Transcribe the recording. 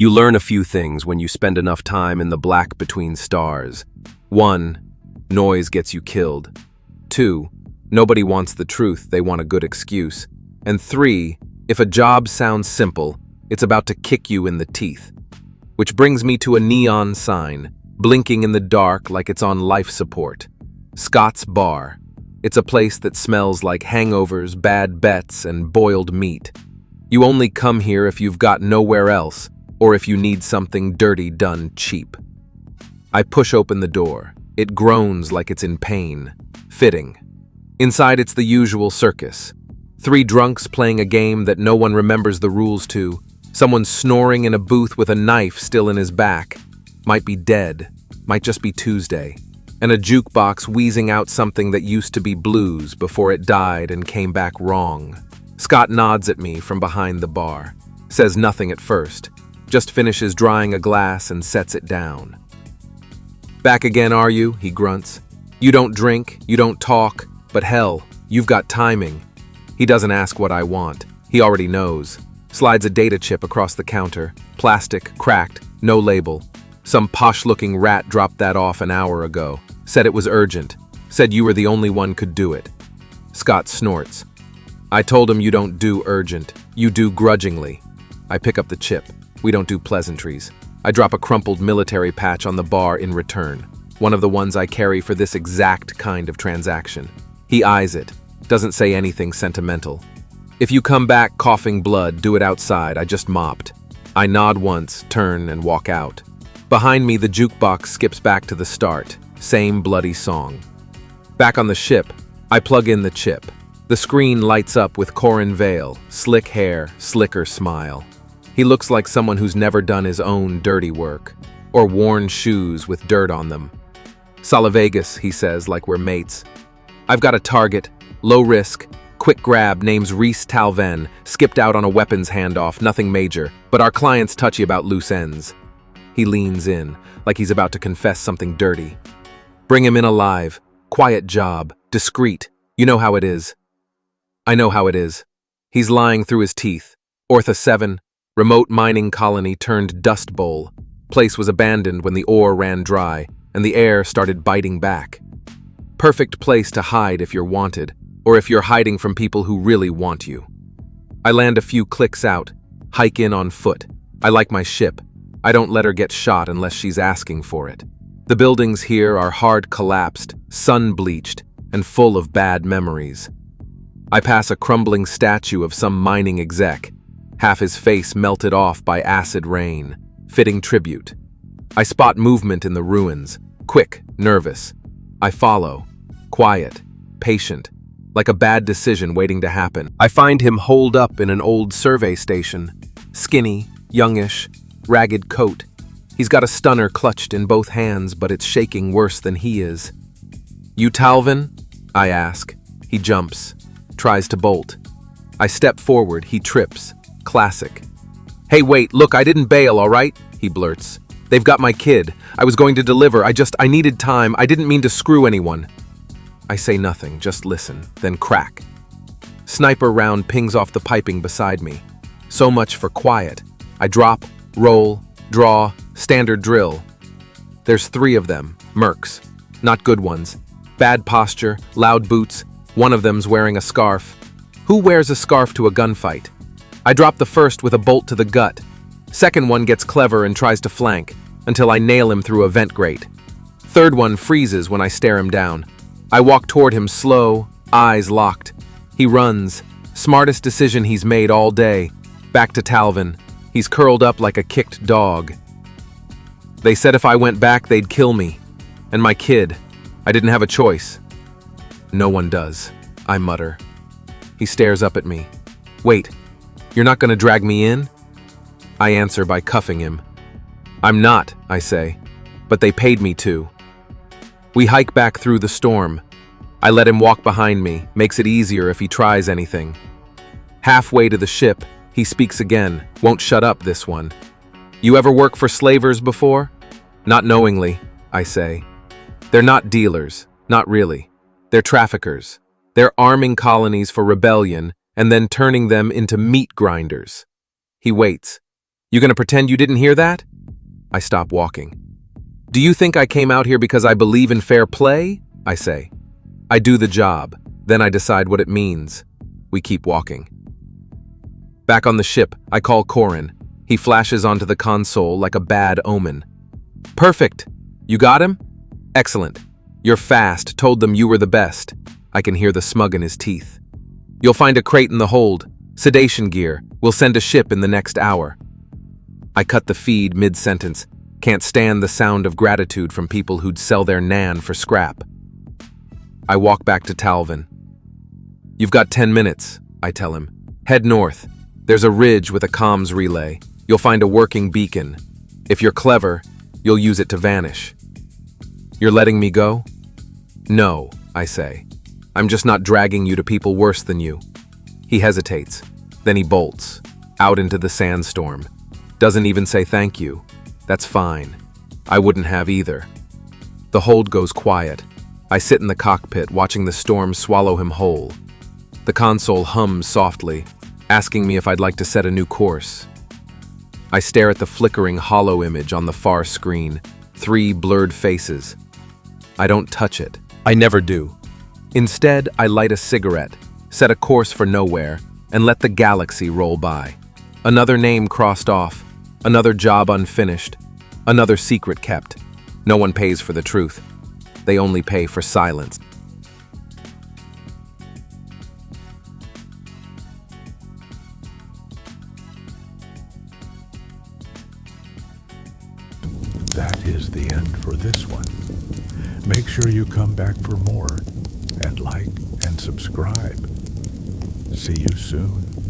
You learn a few things when you spend enough time in the black between stars. 1. Noise gets you killed. 2. Nobody wants the truth, they want a good excuse. And 3. If a job sounds simple, it's about to kick you in the teeth. Which brings me to a neon sign, blinking in the dark like it's on life support. Scott's Bar. It's a place that smells like hangovers, bad bets, and boiled meat. You only come here if you've got nowhere else, or if you need something dirty done cheap. I push open the door. It groans like it's in pain. Fitting. Inside it's the usual circus. 3 drunks playing a game that no one remembers the rules to. Someone snoring in a booth with a knife still in his back. Might be dead. Might just be Tuesday. And a jukebox wheezing out something that used to be blues before it died and came back wrong. Scott nods at me from behind the bar. Says nothing at first. Just finishes drying a glass and sets it down. "Back again, are you?" he grunts. "You don't drink, you don't talk, but hell, you've got timing." He doesn't ask what I want. He already knows. Slides a data chip across the counter. Plastic, cracked, no label. Some posh-looking rat dropped that off an hour ago. Said it was urgent. Said you were the only one could do it. Scott snorts. I told him you don't do urgent. You do grudgingly. I pick up the chip. We don't do pleasantries. I drop a crumpled military patch on the bar in return. One of the ones I carry for this exact kind of transaction. He eyes it. Doesn't say anything sentimental. "If you come back coughing blood, do it outside. I just mopped." I nod once, turn, and walk out. Behind me, the jukebox skips back to the start. Same bloody song. Back on the ship, I plug in the chip. The screen lights up with Corin Vale, slick hair, slicker smile. He looks like someone who's never done his own dirty work, or worn shoes with dirt on them. "Salavegas," he says, like we're mates. "I've got a target, low risk, quick grab, name's Reese Talven, skipped out on a weapons handoff, nothing major, but our client's touchy about loose ends." He leans in, like he's about to confess something dirty. "Bring him in alive. Quiet job. Discreet. You know how it is." I know how it is. He's lying through his teeth. Ortha 7, remote mining colony turned dust bowl. Place was abandoned when the ore ran dry, and the air started biting back. Perfect place to hide if you're wanted, or if you're hiding from people who really want you. I land a few clicks out, hike in on foot. I like my ship. I don't let her get shot unless she's asking for it. The buildings here are hard collapsed, sun-bleached, and full of bad memories. I pass a crumbling statue of some mining exec, half his face melted off by acid rain, fitting tribute. I spot movement in the ruins, quick, nervous. I follow, quiet, patient, like a bad decision waiting to happen. I find him holed up in an old survey station, skinny, youngish, ragged coat. He's got a stunner clutched in both hands, but it's shaking worse than he is. "You Talvin?" I ask. He jumps, tries to bolt. I step forward, he trips. Classic. "Hey, wait, look, I didn't bail, all right?" he blurts. "They've got my kid. I was going to deliver. I needed time. I didn't mean to screw anyone." I say nothing, just listen, then crack. Sniper round pings off the piping beside me. So much for quiet. I drop, roll, draw, standard drill. There's 3 of them, mercs. Not good ones. Bad posture, loud boots. One of them's wearing a scarf. Who wears a scarf to a gunfight? I drop the first with a bolt to the gut. Second one gets clever and tries to flank, until I nail him through a vent grate. Third one freezes when I stare him down. I walk toward him slow, eyes locked. He runs. Smartest decision he's made all day. Back to Talvin. He's curled up like a kicked dog. They said if I went back, they'd kill me. And my kid. I didn't have a choice. No one does, I mutter. He stares up at me. "Wait, you're not gonna drag me in?" I answer by cuffing him. "I'm not," I say, "but they paid me to." We hike back through the storm. I let him walk behind me, makes it easier if he tries anything. Halfway to the ship, he speaks again, won't shut up this one. "You ever work for slavers before?" "Not knowingly," I say. "They're not dealers, not really. They're traffickers. They're arming colonies for rebellion and then turning them into meat grinders." He waits. You gonna pretend you didn't hear that? I stop walking. Do you think I came out here because I believe in fair play? I say. I do the job, then I decide what it means. We keep walking. Back on the ship, I call Corin. He flashes onto the console like a bad omen. Perfect! You got him? Excellent. You're fast, told them you were the best. I can hear the smug in his teeth. You'll find a crate in the hold. Sedation gear. We'll send a ship in the next hour. I cut the feed mid-sentence. Can't stand the sound of gratitude from people who'd sell their nan for scrap. I walk back to Talvin. You've got 10 minutes, I tell him. Head north. There's a ridge with a comms relay. You'll find a working beacon. If you're clever, you'll use it to vanish. You're letting me go? No, I say. I'm just not dragging you to people worse than you. He hesitates. Then he bolts, out into the sandstorm. Doesn't even say thank you. That's fine. I wouldn't have either. The hold goes quiet. I sit in the cockpit, watching the storm swallow him whole. The console hums softly, asking me if I'd like to set a new course. I stare at the flickering hollow image on the far screen, 3 blurred faces. I don't touch it. I never do. Instead, I light a cigarette, set a course for nowhere, and let the galaxy roll by. Another name crossed off, another job unfinished, another secret kept. No one pays for the truth. They only pay for silence. That is the end for this one. Make sure you come back for more, and like and subscribe. See you soon.